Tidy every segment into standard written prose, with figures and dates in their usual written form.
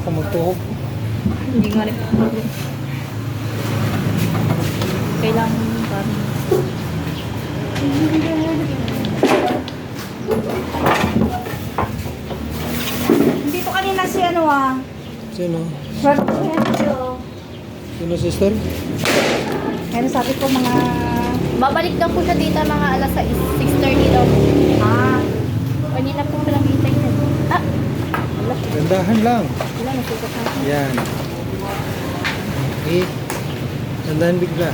ako magtuhog. Hindi nga rin. Kailangan parang... Dito kanina si ano Sino? Sino, sister? Kaya sabi ko mga... Babalik daw po siya dito mga alas 6:30 daw. Kanina po ko lang hintay niya. Wala. Gandahan lang. Wala, nasukat na. Yan. Okay. Gandahan bigla.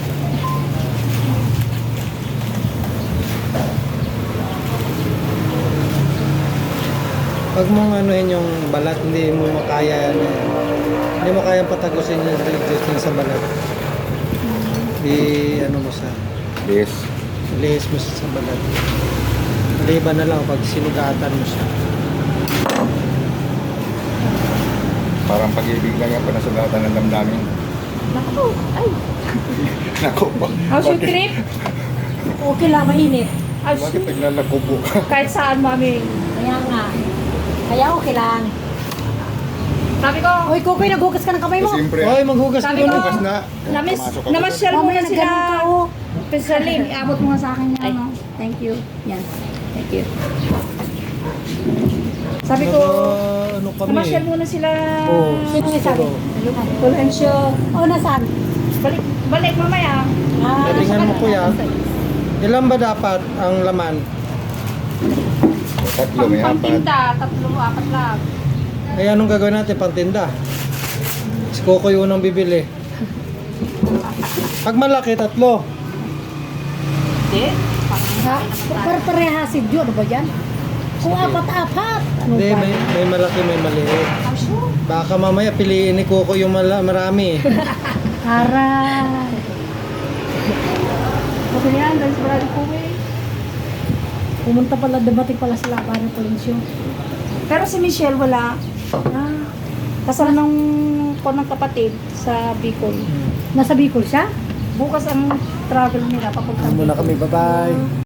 Pag mong anuhin yung balat, hindi mo makaya yan. Hindi mo kayang patagusin yung resistance sa balat. Ano mo sa Yes. lihis mo sa balat. Maliban na lang pag sinugatan mo siya. Parang pag-ibig lang yan, panasugatan ng damdamin. Naku, ay. Nako ba? How's your trip? Okay lang, mainit. Ay, Bakit naglalakubo ka? kahit saan, mami. Kaya nga. Kaya okay lang. Sabi ko, Uy, Kukoy, naghugas ka ng kamay mo. Siyempre, Hoy, maghugas ka Sabi doon. ko, bukas na. namasyal Pumasok ako. muna Mamaya sila. nagganun ka, oh. Pesalim, iabot mo nga sa akin yan, no? Thank you. Yan. Thank you. Sabi ko, Ano kami? namasyal muna sila. Oo. Sino yung sabi? Fulhensyo. Oh, nasaan? Balik mamaya. Tingnan mo kuya. Ilan ba dapat ang laman? Tatlo, may apat. Pangtinda, 3-4 lang. Ay anong gagawin natin? Pantinda. Si Coco yung unang bibili. Pag malaki, 3. Hindi. Ha? Parehasig yun. Ano ba yan? Kung apat-apat. Ano Hindi, ba? may malaki, may maliit. Baka mamaya piliin ni Coco yung marami. Aray. Okay yan, dahil sa brother ko eh. Pumunta pala, dumating pala sila para Polensyo. Pero si Michelle wala. Kasal nung ng kapatid sa Bicol. Nasa Bicol siya? Bukas ang travel nila papunta. Muna kami, bye-bye.